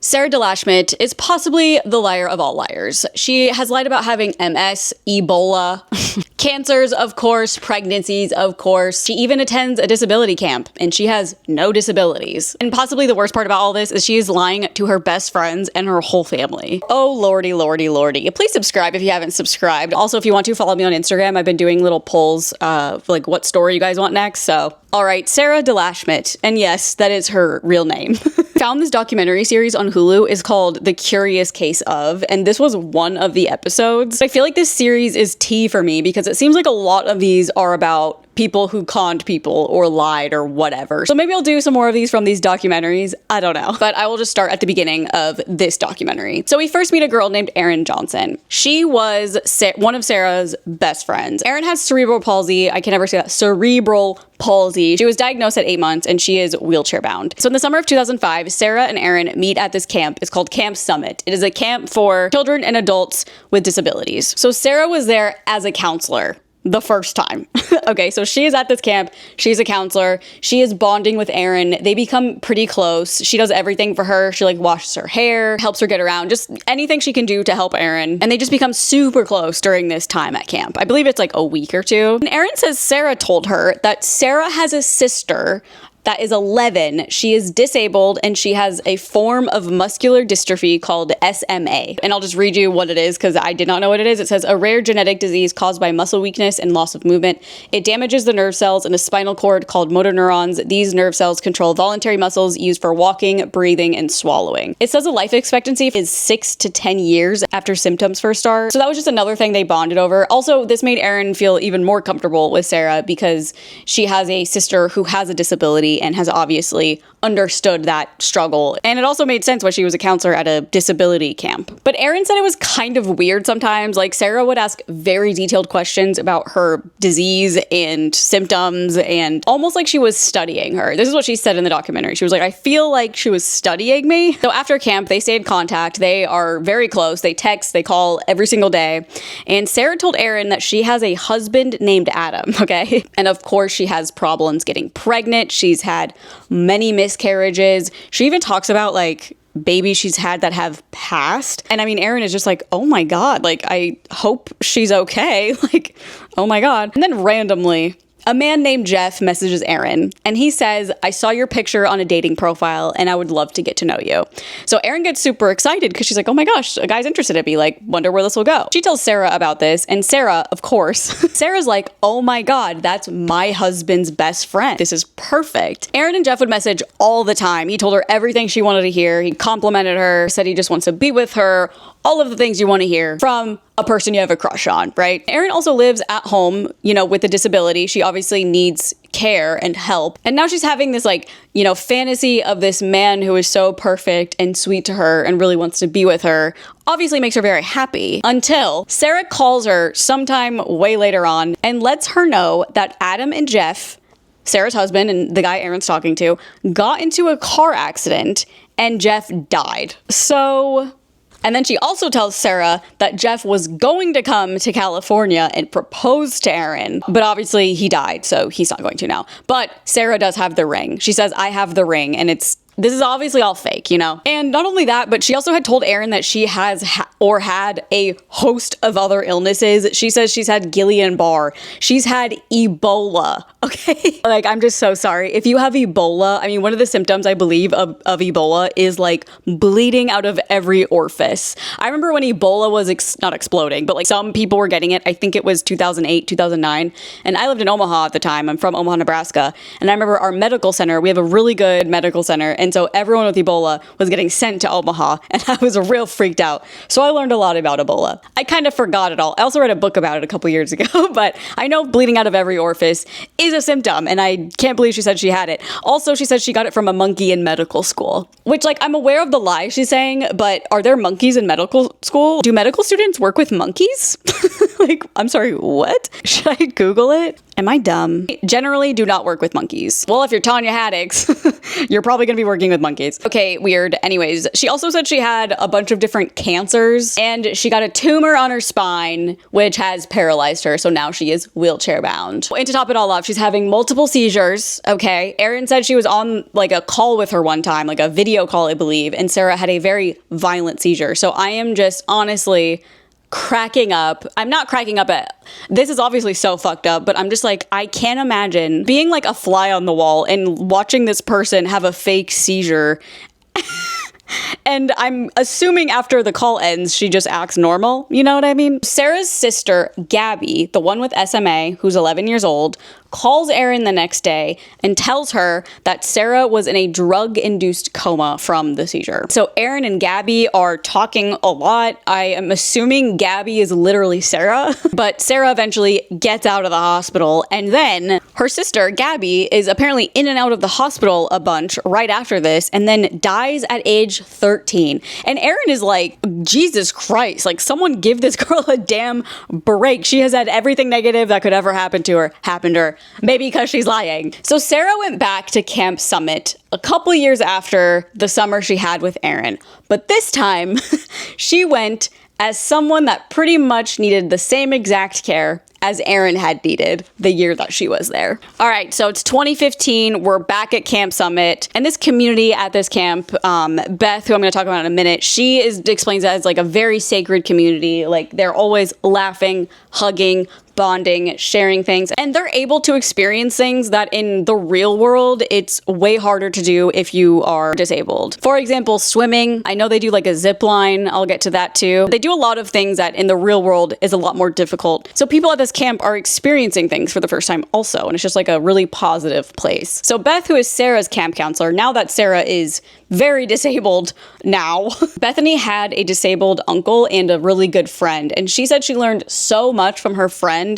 Sarah delashmit is possibly the liar of all liars. She has lied about having MS, Ebola, cancers, of course, pregnancies, of course. She even attends a disability camp, and she has no disabilities. And possibly the worst part about all this is she is lying to her best friends and her whole family. Oh, lordy, lordy, lordy. Please subscribe if you haven't subscribed. Also, if you want to, follow me on Instagram. I've been doing little polls of like what story you guys want next, so. All right, Sarah delashmit, and yes, that is her real name. Found this documentary series on Hulu is called The Curious Case of, and this was one of the episodes. I feel like this series is tea for me because it seems like a lot of these are about people who conned people or lied or whatever. So maybe I'll do some more of these from these documentaries. I don't know. But I will just start at the beginning of this documentary. So we first meet a girl named Erin Johnson. She was one of Sarah's best friends. Erin has cerebral palsy. I can never say that. Cerebral palsy. She was diagnosed at 8 months and she is wheelchair bound. So in the summer of 2005, Sarah and Erin meet at this camp. It's called Camp Summit. It is a camp for children and adults with disabilities. So Sarah was there as a counselor. The first time. Okay, so she is at this camp. She's a counselor. She is bonding with Erin. They become pretty close. She does everything for her. She like washes her hair, helps her get around, just anything she can do to help Erin. And they just become super close during this time at camp. I believe it's like a week or two. And Erin says Sarah told her that Sarah has a sister that is 11. She is disabled and she has a form of muscular dystrophy called SMA. And I'll just read you what it is because I did not know what it is. It says a rare genetic disease caused by muscle weakness and loss of movement. It damages the nerve cells in a spinal cord called motor neurons. These nerve cells control voluntary muscles used for walking, breathing, and swallowing. It says a life expectancy is 6 to 10 years after symptoms first start. So that was just another thing they bonded over. Also, this made Erin feel even more comfortable with Sarah because she has a sister who has a disability and has obviously understood that struggle. And it also made sense why she was a counselor at a disability camp. But Erin said it was kind of weird sometimes. Like Sarah would ask very detailed questions about her disease and symptoms and almost like she was studying her. This is what she said in the documentary. She was like, I feel like she was studying me. So after camp, they stay in contact. They are very close. They text, they call every single day. And Sarah told Erin that she has a husband named Adam, okay? And of course, she has problems getting pregnant. She's had many miscarriages. She even talks about like babies she's had that have passed. And I mean, Erin is just like, oh my God, like, I hope she's okay. Like, oh my God. And then randomly, a man named Jeff messages Erin and he says, I saw your picture on a dating profile and I would love to get to know you. So Erin gets super excited because she's like, oh my gosh, a guy's interested in me. Like, wonder where this will go. She tells Sarah about this and Sarah, of course, Sarah's like, oh my God, that's my husband's best friend. This is perfect. Erin and Jeff would message all the time. He told her everything she wanted to hear. He complimented her, said he just wants to be with her. All of the things you want to hear from a person you have a crush on, right? Erin also lives at home, you know, with a disability. She obviously needs care and help. And now she's having this like, you know, fantasy of this man who is so perfect and sweet to her and really wants to be with her. Obviously makes her very happy until Sarah calls her sometime way later on and lets her know that Adam and Jeff, Sarah's husband and the guy Erin's talking to, got into a car accident and Jeff died. And then she also tells Sarah that Jeff was going to come to California and propose to Erin, but obviously he died, so he's not going to now. But Sarah does have the ring. She says, I have the ring, and this is obviously all fake, you know? And not only that, but she also had told Erin that she has had a host of other illnesses. She says she's had Guillain-Barré. She's had Ebola, okay? Like, I'm just so sorry. If you have Ebola, I mean, one of the symptoms, I believe, of Ebola is, like, bleeding out of every orifice. I remember when Ebola was not exploding, but, like, some people were getting it. I think it was 2008, 2009. And I lived in Omaha at the time. I'm from Omaha, Nebraska. And I remember our medical center, we have a really good medical center. And so everyone with Ebola was getting sent to Omaha, and I was real freaked out. So I learned a lot about Ebola. I kind of forgot it all. I also read a book about it a couple years ago, but I know bleeding out of every orifice is a symptom, and I can't believe she said she had it. Also, she said she got it from a monkey in medical school, which, like, I'm aware of the lie she's saying, but are there monkeys in medical school? Do medical students work with monkeys? Like, I'm sorry, what? Should I Google it? Am I dumb? Generally do not work with monkeys. Well, if you're Tanya Haddix, you're probably gonna be working with monkeys. Okay, weird. Anyways, she also said she had a bunch of different cancers and she got a tumor on her spine, which has paralyzed her. So now she is wheelchair bound. And to top it all off, she's having multiple seizures. Okay. Erin said she was on like a call with her one time, like a video call, I believe. And Sarah had a very violent seizure. So I am just honestly cracking up. I'm not cracking up at this is obviously so fucked up, but I'm just like, I can't imagine being like a fly on the wall and watching this person have a fake seizure. And I'm assuming after the call ends, she just acts normal. You know what I mean? Sarah's sister, Gabby, the one with SMA, who's 11 years old, calls Erin the next day and tells her that Sarah was in a drug-induced coma from the seizure. So Erin and Gabby are talking a lot. I am assuming Gabby is literally Sarah, but Sarah eventually gets out of the hospital, and then her sister, Gabby, is apparently in and out of the hospital a bunch right after this, and then dies at age 13. And Erin is like, Jesus Christ, like someone give this girl a damn break. She has had everything negative that could ever happen to her, maybe because she's lying. So Sarah went back to Camp Summit a couple years after the summer she had with Erin. But this time, she went as someone that pretty much needed the same exact care as Erin had needed the year that she was there. All right, so it's 2015. We're back at Camp Summit, and this community at this camp, Beth, who I'm going to talk about in a minute, explains that as like a very sacred community. Like they're always laughing, hugging, bonding, sharing things, and they're able to experience things that in the real world, it's way harder to do if you are disabled. For example, swimming. I know they do like a zip line. I'll get to that too. They do a lot of things that in the real world is a lot more difficult. So people at this camp are experiencing things for the first time also, and it's just like a really positive place. So Beth, who is Sarah's camp counselor, now that Sarah is very disabled now, Bethany had a disabled uncle and a really good friend, and she said she learned so much from her friend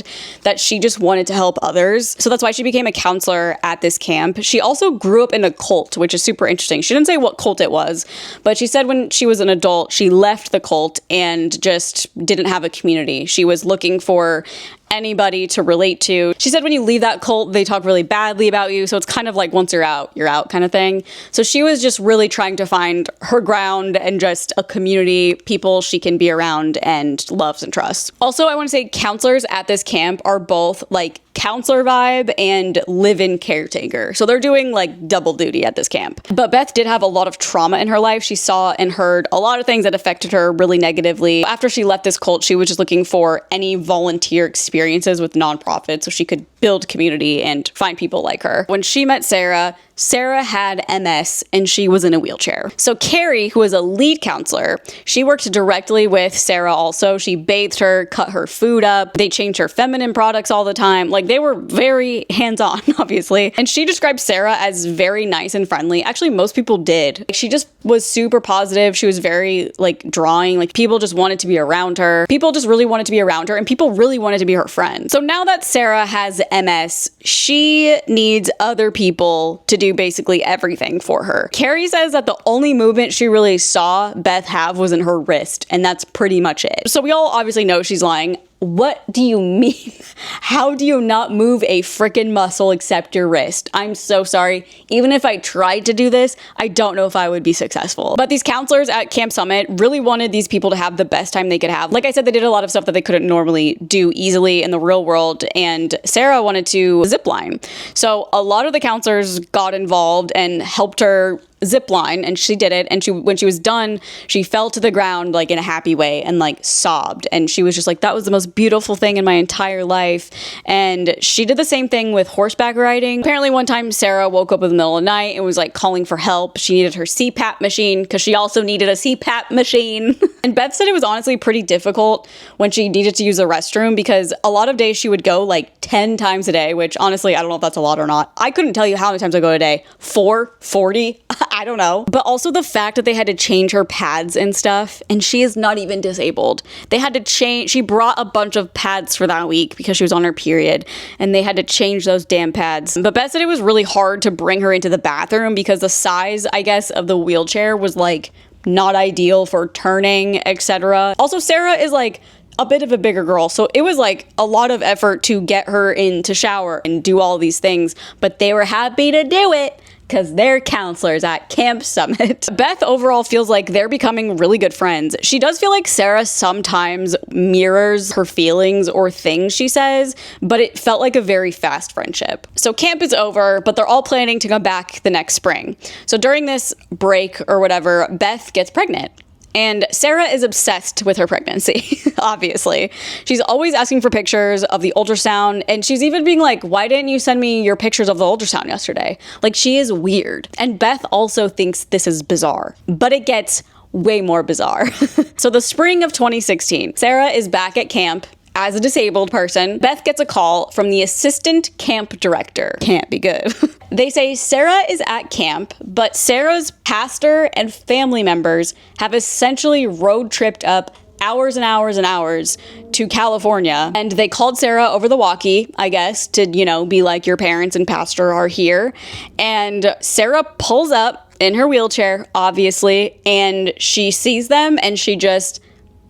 that she just wanted to help others. So that's why she became a counselor at this camp. She also grew up in a cult, which is super interesting. She didn't say what cult it was, but she said when she was an adult, she left the cult and just didn't have a community. She was looking for anybody to relate to. She said when you leave that cult, they talk really badly about you. So it's kind of like once you're out kind of thing. So she was just really trying to find her ground and just a community, people she can be around and loves and trusts. Also, I want to say counselors at this camp are both like counselor vibe and live-in caretaker. So they're doing like double duty at this camp. But Beth did have a lot of trauma in her life. She saw and heard a lot of things that affected her really negatively. After she left this cult, she was just looking for any volunteer experiences with nonprofits so she could build community and find people like her. When she met Sarah, Sarah had MS and she was in a wheelchair. So Carrie, who is a lead counselor, she worked directly with Sarah also. She bathed her, cut her food up. They changed her feminine products all the time. Like they were very hands-on, obviously. And she described Sarah as very nice and friendly. Actually, most people did. She just was super positive. She was very like drawing. Like people just wanted to be around her. People just really wanted to be around her and people really wanted to be her friend. So now that Sarah has MS, she needs other people to do basically everything for her. Carrie says that the only movement she really saw Beth have was in her wrist, and that's pretty much it. So we all obviously know she's lying. What do you mean? How do you not move a freaking muscle except your wrist? I'm so sorry. Even if I tried to do this, I don't know if I would be successful. But these counselors at Camp Summit really wanted these people to have the best time they could have. Like I said, they did a lot of stuff that they couldn't normally do easily in the real world, and Sarah wanted to zip line. So a lot of the counselors got involved and helped her zip line, and she did it, and when she was done, she fell to the ground like in a happy way and like sobbed, and she was just like, that was the most beautiful thing in my entire life. And she did the same thing with horseback riding. Apparently one time Sarah woke up in the middle of the night and was like calling for help. She needed her CPAP machine because she also needed a CPAP machine. And Beth said it was honestly pretty difficult when she needed to use a restroom because a lot of days she would go like 10 times a day, which honestly, I don't know if that's a lot or not. I couldn't tell you how many times I go a day. 4, 40, I don't know. But also the fact that they had to change her pads and stuff, and she is not even disabled. They had to change, she brought a bunch of pads for that week because she was on her period, and they had to change those damn pads. But Beth said it was really hard to bring her into the bathroom because the size, I guess, of the wheelchair was like not ideal for turning, etc. Also, Sarah is like a bit of a bigger girl, so it was like a lot of effort to get her in to shower and do all these things, but they were happy to do it because they're counselors at Camp Summit. Beth overall feels like they're becoming really good friends. She does feel like Sarah sometimes mirrors her feelings or things she says, but it felt like a very fast friendship. So camp is over, but they're all planning to come back the next spring. So during this break or whatever, Beth gets pregnant. And Sarah is obsessed with her pregnancy, obviously. She's always asking for pictures of the ultrasound, and she's even being like, why didn't you send me your pictures of the ultrasound yesterday? Like, she is weird. And Beth also thinks this is bizarre, but it gets way more bizarre. So the spring of 2016, Sarah is back at camp as a disabled person. Beth gets a call from the assistant camp director. Can't be good. They say Sarah is at camp, but Sarah's pastor and family members have essentially road tripped up hours and hours and hours to California. And they called Sarah over the walkie, I guess, to, be like, your parents and pastor are here. And Sarah pulls up in her wheelchair, obviously, and she sees them and she just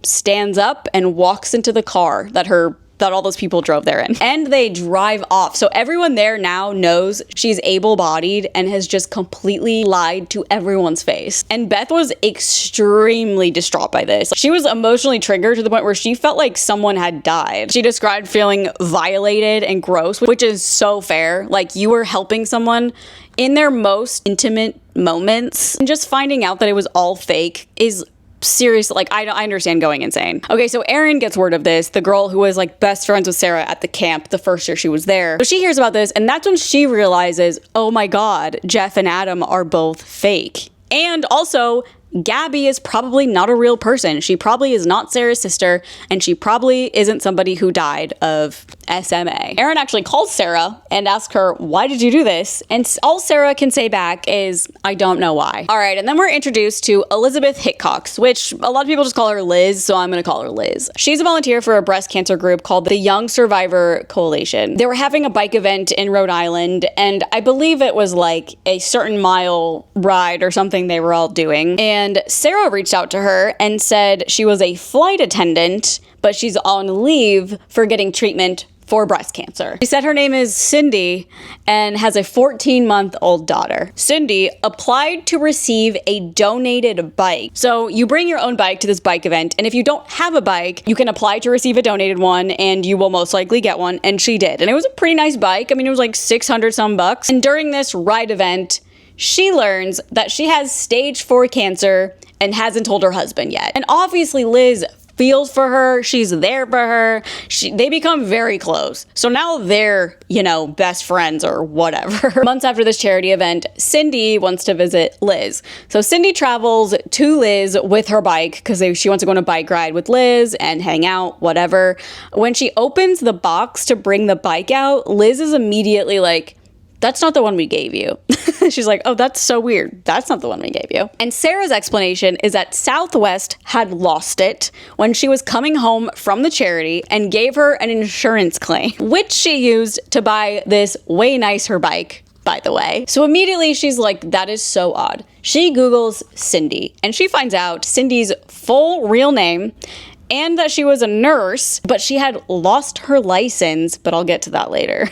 stands up and walks into the car that all those people drove there in. And they drive off. So everyone there now knows she's able-bodied and has just completely lied to everyone's face. And Beth was extremely distraught by this. She was emotionally triggered to the point where she felt like someone had died. She described feeling violated and gross, which is so fair. Like, you were helping someone in their most intimate moments, and just finding out that it was all fake is seriously, like, I understand going insane. Okay, so Erin gets word of this, the girl who was like best friends with Sarah at the camp the first year she was there. So she hears about this, and that's when she realizes, oh my God, Jeff and Adam are both fake. And also, Gabby is probably not a real person. She probably is not Sarah's sister, and she probably isn't somebody who died of SMA. Erin actually calls Sarah and asks her, why did you do this? And all Sarah can say back is, I don't know why. All right, and then we're introduced to Elizabeth Hitchcox, which a lot of people just call her Liz, so I'm gonna call her Liz. She's a volunteer for a breast cancer group called the Young Survivor Coalition. They were having a bike event in Rhode Island, and I believe it was like a certain mile ride or something they were all doing. And Sarah reached out to her and said she was a flight attendant, but she's on leave for getting treatment for breast cancer. She said her name is Cindy and has a 14-month-old daughter. Cindy applied to receive a donated bike. So you bring your own bike to this bike event, and if you don't have a bike, you can apply to receive a donated one, and you will most likely get one, and she did. And it was a pretty nice bike. I mean, it was like 600 some bucks. And during this ride event, she learns that she has stage 4 cancer and hasn't told her husband yet. And obviously Liz feels for her, she's there for her, they become very close. So now they're, best friends or whatever. Months after this charity event, Cindy wants to visit Liz. So Cindy travels to Liz with her bike because she wants to go on a bike ride with Liz and hang out, whatever. When she opens the box to bring the bike out, Liz is immediately like, that's not the one we gave you. She's like, oh, that's so weird. That's not the one we gave you. And Sarah's explanation is that Southwest had lost it when she was coming home from the charity and gave her an insurance claim, which she used to buy this way nicer bike, by the way. So immediately she's like, that is so odd. She Googles Cindy, and she finds out Cindy's full real name and that she was a nurse, but she had lost her license, but I'll get to that later.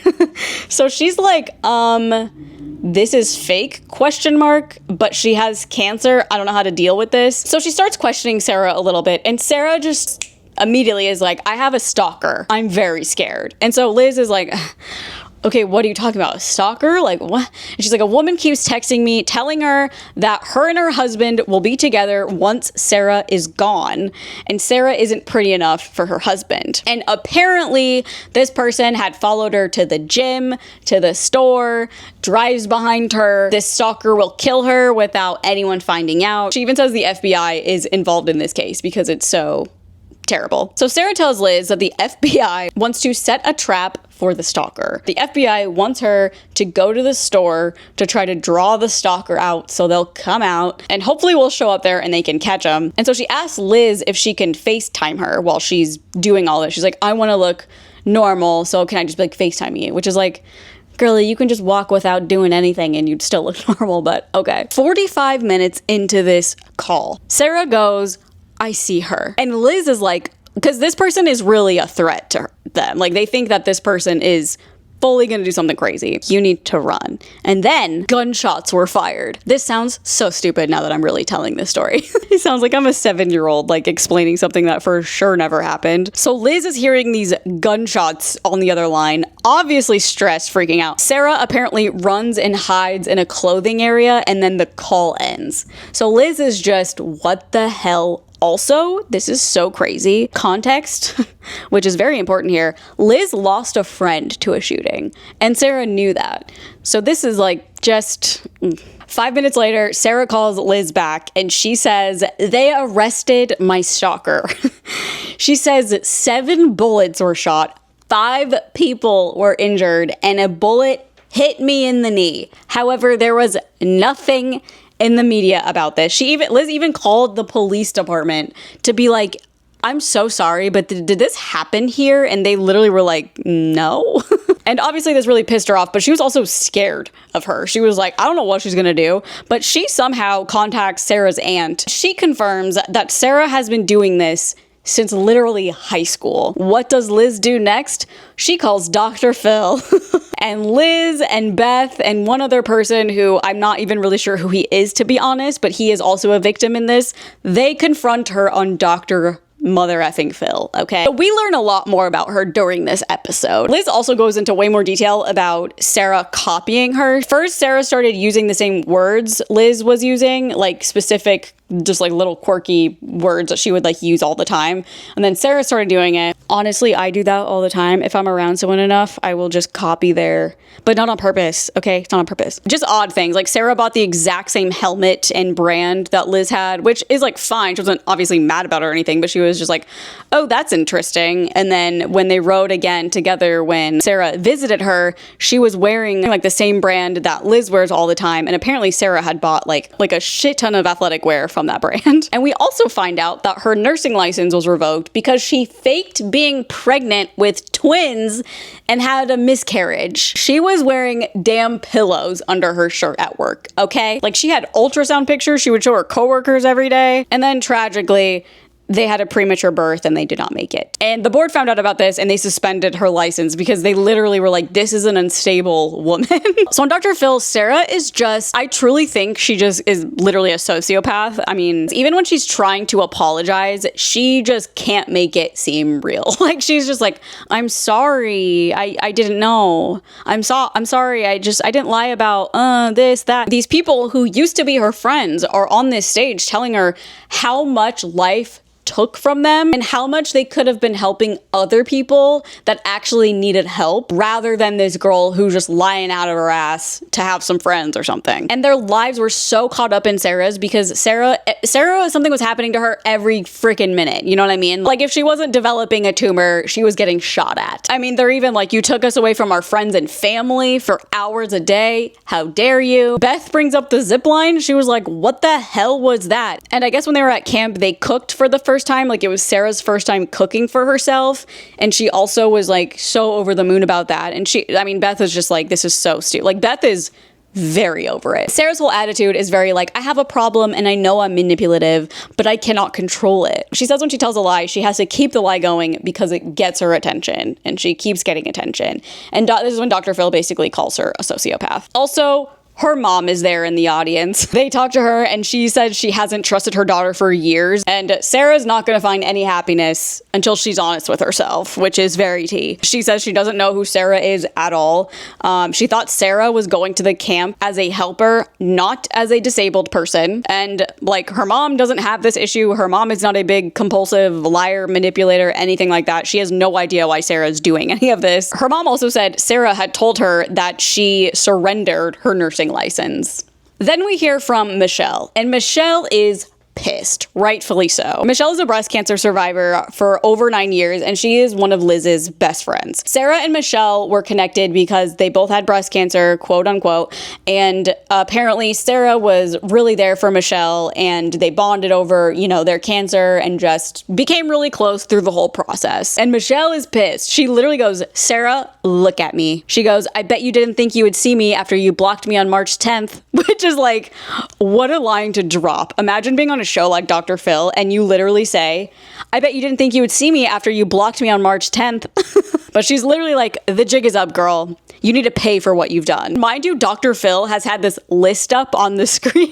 So she's like, this is fake, ? But she has cancer. I don't know how to deal with this. So she starts questioning Sarah a little bit, and Sarah just immediately is like, I have a stalker. I'm very scared. And so Liz is like, okay, what are you talking about? A stalker? Like, what? And she's like, a woman keeps texting me, telling her that her and her husband will be together once Sarah is gone. And Sarah isn't pretty enough for her husband. And apparently, this person had followed her to the gym, to the store, drives behind her. This stalker will kill her without anyone finding out. She even says the FBI is involved in this case because it's so terrible. So Sarah tells Liz that the FBI wants to set a trap for the stalker. The FBI wants her to go to the store to try to draw the stalker out so they'll come out and hopefully we'll show up there and they can catch him. And so she asks Liz if she can FaceTime her while she's doing all this. She's like, I want to look normal, so can I just FaceTime you? Which is like, girlie, you can just walk without doing anything and you'd still look normal, but okay. 45 minutes into this call, Sarah goes, I see her. And Liz is like, because this person is really a threat to them. Like, they think that this person is fully gonna do something crazy. You need to run. And then gunshots were fired. This sounds so stupid now that I'm really telling this story. It sounds like I'm a 7-year-old, like, explaining something that for sure never happened. So Liz is hearing these gunshots on the other line, obviously stressed, freaking out. Sarah apparently runs and hides in a clothing area, and then the call ends. So Liz is just, what the hell? Also, this is so crazy. Context, which is very important here. Liz lost a friend to a shooting, and Sarah knew that. So this is like just 5 minutes later, Sarah calls Liz back, and she says, they arrested my stalker. She says 7 bullets were shot, 5 people were injured, and a bullet hit me in the knee. However, there was nothing in the media about this. Liz even called the police department to be like, I'm so sorry, but did this happen here? And they literally were like, no. And obviously this really pissed her off, but she was also scared of her. She was like, I don't know what she's gonna do. But she somehow contacts Sarah's aunt. She confirms that Sarah has been doing this since literally high school. What does Liz do next? She calls Dr. Phil. And Liz and Beth and one other person who I'm not even really sure who he is, to be honest, but he is also a victim in this, they confront her on Dr. Mother effing Phil, okay? So we learn a lot more about her during this episode. Liz also goes into way more detail about Sarah copying her. First, Sarah started using the same words Liz was using, like specific, just like little quirky words that she would like use all the time. And then Sarah started doing it. Honestly, I do that all the time. If I'm around someone enough, I will just copy but not on purpose, okay? It's not on purpose. Just odd things. Like Sarah bought the exact same helmet and brand that Liz had, which is like fine. She wasn't obviously mad about it or anything, but she was just like, oh, that's interesting. And then when they rode again together, when Sarah visited her, she was wearing like the same brand that Liz wears all the time. And apparently Sarah had bought like a shit ton of athletic wear from that brand. And we also find out that her nursing license was revoked because she faked being pregnant with twins and had a miscarriage. She was wearing damn pillows under her shirt at work, okay? Like, she had ultrasound pictures she would show her coworkers every day. And then tragically, they had a premature birth and they did not make it. And the board found out about this and they suspended her license because they literally were like, this is an unstable woman. So on Dr. Phil, Sarah is just, I truly think she just is literally a sociopath. I mean, even when she's trying to apologize, she just can't make it seem real. Like, she's just like, I'm sorry. I didn't know. I'm sorry. I didn't lie about this, that. These people who used to be her friends are on this stage telling her how much life took from them and how much they could have been helping other people that actually needed help, rather than this girl who's just lying out of her ass to have some friends or something. And their lives were so caught up in Sarah's because Sarah, something was happening to her every freaking minute. You know what I mean? Like, if she wasn't developing a tumor, she was getting shot at. I mean, they're even like, you took us away from our friends and family for hours a day. How dare you? Beth brings up the zip line. She was like, what the hell was that? And I guess when they were at camp, they cooked for the first time. Like, it was Sarah's first time cooking for herself, and she also was like so over the moon about that. And Beth is just like, this is so stupid. Like, Beth is very over it. Sarah's whole attitude is very like, I have a problem and I know I'm manipulative, but I cannot control it. She says when she tells a lie, she has to keep the lie going because it gets her attention, and she keeps getting attention. And this is when Dr. Phil basically calls her a sociopath. Also, her mom is there in the audience. They talk to her and she said she hasn't trusted her daughter for years, and Sarah's not going to find any happiness until she's honest with herself, which is very tea. She says she doesn't know who Sarah is at all. She thought Sarah was going to the camp as a helper, not as a disabled person. And like, her mom doesn't have this issue. Her mom is not a big compulsive liar, manipulator, anything like that. She has no idea why Sarah's doing any of this. Her mom also said Sarah had told her that she surrendered her nursing license. Then we hear from Michelle, and Michelle is pissed, rightfully so. Michelle is a breast cancer survivor for over 9 years, and she is one of Liz's best friends. Sarah and Michelle were connected because they both had breast cancer, quote unquote, and apparently Sarah was really there for Michelle, and they bonded over, their cancer and just became really close through the whole process. And Michelle is pissed. She literally goes, Sarah, look at me. She goes, I bet you didn't think you would see me after you blocked me on March 10th, which is like, what a line to drop. Imagine being on a show like Dr. Phil and you literally say, I bet you didn't think you would see me after you blocked me on March 10th. But she's literally like, the jig is up, girl. You need to pay for what you've done. Mind you, Dr. Phil has had this list up on the screen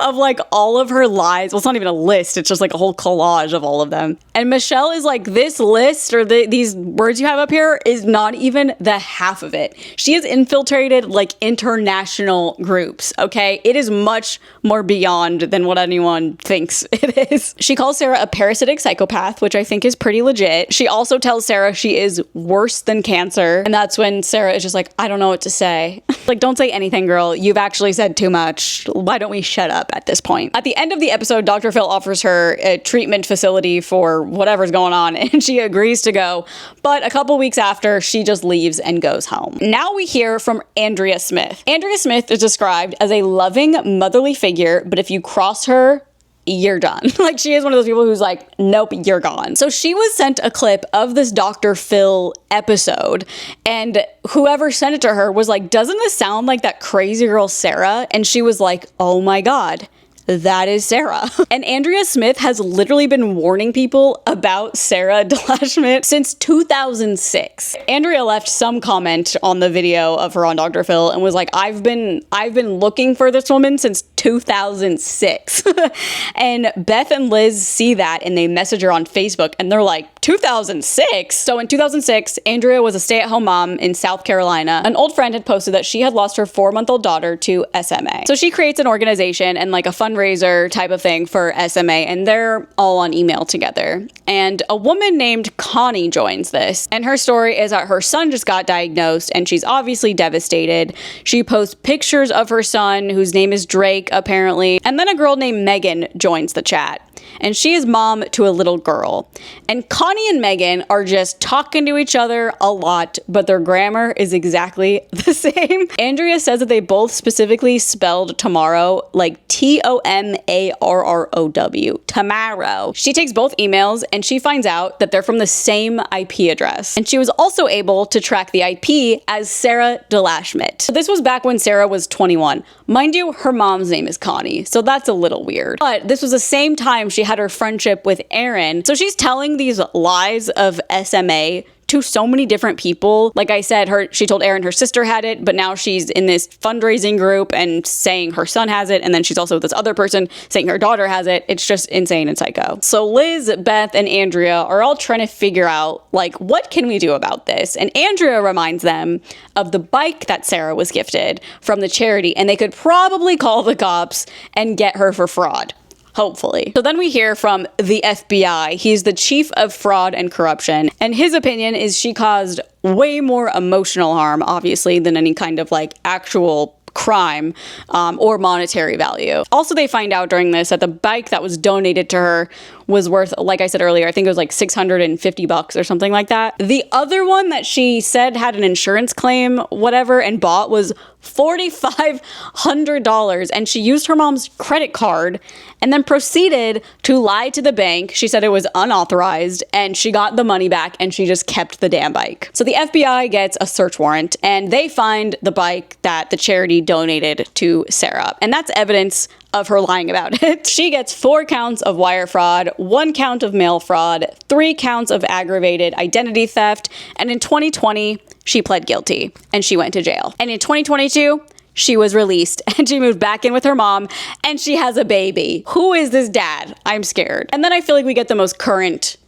of like all of her lies. Well, it's not even a list. It's just like a whole collage of all of them. And Michelle is like, this list or these words you have up here is not even the half of it. She has infiltrated like international groups, okay? It is much more beyond than what anyone thinks it is. She calls Sarah a parasitic psychopath, which I think is pretty legit. She also tells Sarah she is worse than cancer. And that's when Sarah is just like, I don't know what to say. Like, don't say anything, girl. You've actually said too much. Why don't we shut up at this point? At the end of the episode, Dr. Phil offers her a treatment facility for whatever's going on, and she agrees to go. But a couple weeks after, she just leaves and goes home. Now we hear from Andrea Smith. Andrea Smith is described as a loving, motherly figure, but if you cross her, you're done. Like, she is one of those people who's like, nope, you're gone. So she was sent a clip of this Dr. Phil episode, and whoever sent it to her was like, doesn't this sound like that crazy girl Sarah? And she was like, oh my God, that is Sarah. And Andrea Smith has literally been warning people about Sarah delashmit since 2006. Andrea left some comment on the video of her on Dr. Phil and was like, I've been looking for this woman since 2006. And Beth and Liz see that and they message her on Facebook and they're like, 2006? So in 2006, Andrea was a stay-at-home mom in South Carolina. An old friend had posted that she had lost her 4-month-old daughter to SMA. So she creates an organization and like a fundraiser type of thing for SMA, and they're all on email together. And a woman named Connie joins this, and her story is that her son just got diagnosed and she's obviously devastated. She posts pictures of her son, whose name is Drake apparently, and then a girl named Megan joins the chat. And she is mom to a little girl. And Connie and Megan are just talking to each other a lot, but their grammar is exactly the same. Andrea says that they both specifically spelled tomorrow like Tomarrow, tomorrow. She takes both emails and she finds out that they're from the same IP address. And she was also able to track the IP as Sarah delashmit. So this was back when Sarah was 21. Mind you, her mom's name is Connie, so that's a little weird. But this was the same time she had her friendship with Aaron. So she's telling these lies of SMA to so many different people. Like I said, she told Aaron her sister had it, but now she's in this fundraising group and saying her son has it, and then she's also with this other person saying her daughter has it. It's just insane and psycho. So Liz, Beth, and Andrea are all trying to figure out, like, what can we do about this? And Andrea reminds them of the bike that Sarah was gifted from the charity, and they could probably call the cops and get her for fraud. Hopefully. So then we hear from the FBI. He's the chief of fraud and corruption. And his opinion is she caused way more emotional harm, obviously, than any kind of like actual crime or monetary value. Also, they find out during this that the bike that was donated to her was worth, like I said earlier, I think it was like $650 or something like that. The other one that she said had an insurance claim, whatever, and bought was $4,500, and she used her mom's credit card and then proceeded to lie to the bank. She said it was unauthorized and she got the money back and she just kept the damn bike. So the FBI gets a search warrant and they find the bike that the charity donated to Sarah, and that's evidence of her lying about it. She gets 4 counts of wire fraud, 1 count of mail fraud, 3 counts of aggravated identity theft, and in 2020, she pled guilty and she went to jail. And in 2022, she was released and she moved back in with her mom and she has a baby. Who is this dad? I'm scared. And then I feel like we get the most current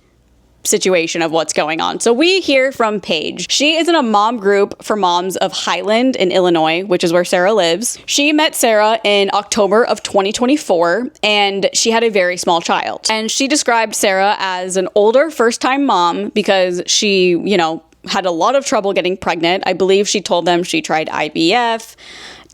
situation of what's going on. So we hear from Paige. She is in a mom group for moms of Highland in Illinois, which is where Sarah lives. She met Sarah in October of 2024 and she had a very small child. And she described Sarah as an older first-time mom because she, had a lot of trouble getting pregnant. I believe she told them she tried IVF,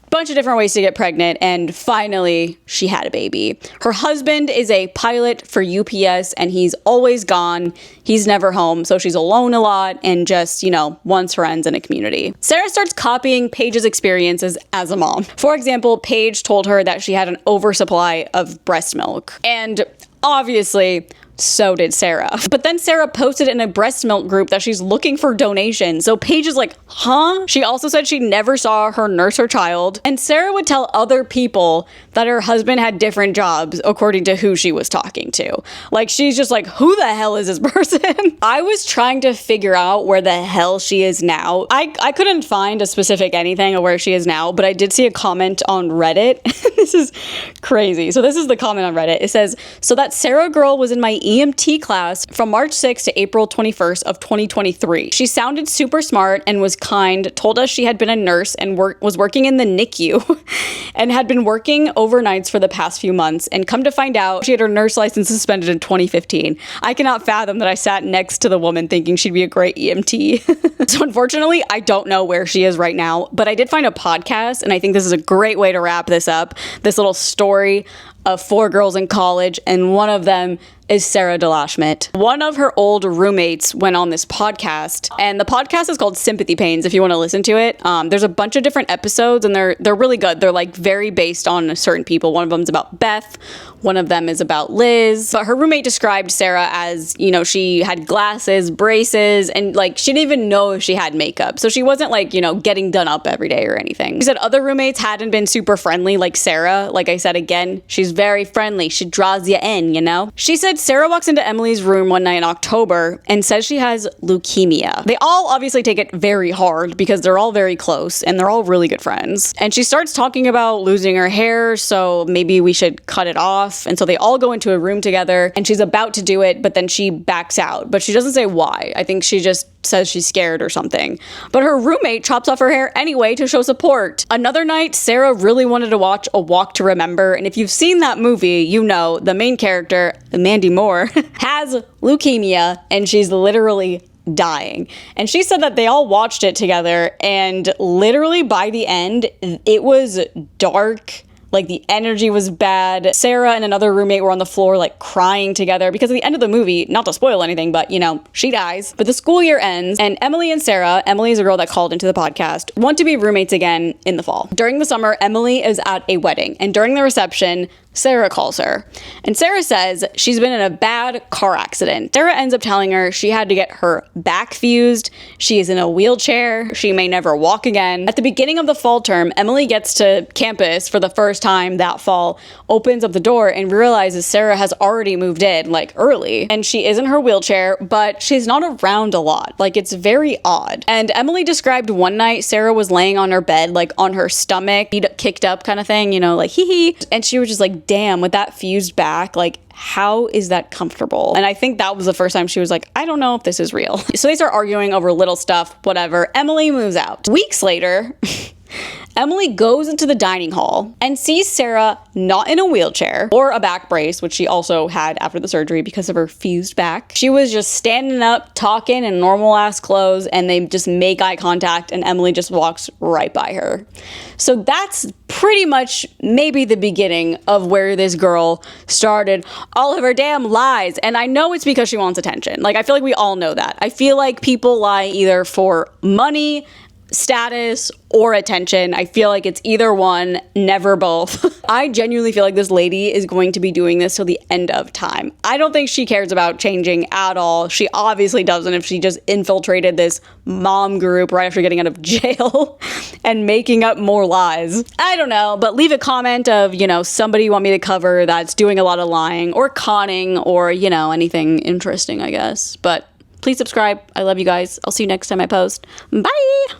bunch of different ways to get pregnant, and finally she had a baby. Her husband is a pilot for UPS and he's always gone. He's never home, so she's alone a lot and just, wants friends and a community. Sarah starts copying Paige's experiences as a mom. For example, Paige told her that she had an oversupply of breast milk, and obviously So did Sarah. But then Sarah posted in a breast milk group that she's looking for donations. So Paige is like, huh? She also said she never saw her nurse her child. And Sarah would tell other people that her husband had different jobs according to who she was talking to. Like, she's just like, who the hell is this person? I was trying to figure out where the hell she is now. I couldn't find a specific anything of where she is now, but I did see a comment on Reddit. This is crazy. So this is the comment on Reddit. It says, so that Sarah girl was in my EMT class from March 6th to April 21st of 2023. She sounded super smart and was kind, told us she had been a nurse and was working in the NICU and had been working overnights for the past few months, and come to find out she had her nurse license suspended in 2015. I cannot fathom that I sat next to the woman thinking she'd be a great EMT. So unfortunately, I don't know where she is right now, but I did find a podcast, and I think this is a great way to wrap this up. This little story of 4 girls in college, and one of them is Sarah delashmit. One of her old roommates went on this podcast, and the podcast is called Sympathy Pains, if you want to listen to it. There's a bunch of different episodes, and they're really good. They're like very based on certain people. One of them is about Beth. One of them is about Liz. But her roommate described Sarah as, you know, she had glasses, braces, and like she didn't even know if she had makeup. So she wasn't like, you know, getting done up every day or anything. She said other roommates hadn't been super friendly like Sarah. Like I said, again, she's very friendly. She draws you in, you know? She said Sarah walks into Emily's room one night in October and says she has leukemia. They all obviously take it very hard because they're all very close and they're all really good friends. And she starts talking about losing her hair, so maybe we should cut it off. And so they all go into a room together and she's about to do it, but then she backs out. But she doesn't say why. I think she just says she's scared or something. But her roommate chops off her hair anyway to show support. Another night, Sarah really wanted to watch A Walk to Remember. And if you've seen that movie, you know the main character, Mandy Moore, has leukemia and she's literally dying. And she said that they all watched it together, and literally by the end, it was dark. Like, the energy was bad. Sarah and another roommate were on the floor, like, crying together because at the end of the movie, not to spoil anything, but, you know, she dies. But the school year ends, and Emily and Sarah, Emily is a girl that called into the podcast, want to be roommates again in the fall. During the summer, Emily is at a wedding, and during the reception, Sarah calls her. And Sarah says she's been in a bad car accident. Sarah ends up telling her she had to get her back fused. She is in a wheelchair. She may never walk again. At the beginning of the fall term, Emily gets to campus for the first time that fall, opens up the door and realizes Sarah has already moved in, like, early. And she is in her wheelchair, but she's not around a lot. Like, it's very odd. And Emily described one night Sarah was laying on her bed, like on her stomach, feet kicked up kind of thing, you know, like hee hee. And she was just like, damn, with that fused back, like, how is that comfortable? And I think that was the first time she was like, I don't know if this is real. So they start arguing over little stuff, whatever. Emily moves out. Weeks later, Emily goes into the dining hall and sees Sarah not in a wheelchair or a back brace, which she also had after the surgery because of her fused back. She was just standing up, talking in normal ass clothes, and they just make eye contact, and Emily just walks right by her. So that's pretty much maybe the beginning of where this girl started all of her damn lies. And I know it's because she wants attention. Like, I feel like we all know that. I feel like people lie either for money, status, or attention. I feel like it's either one, never both. I genuinely feel like this lady is going to be doing this till the end of time. I don't think she cares about changing at all. She obviously doesn't if she just infiltrated this mom group right after getting out of jail and making up more lies. I don't know, but leave a comment of, you know, somebody you want me to cover that's doing a lot of lying or conning or, you know, anything interesting, I guess. But please subscribe. I love you guys. I'll see you next time I post. Bye!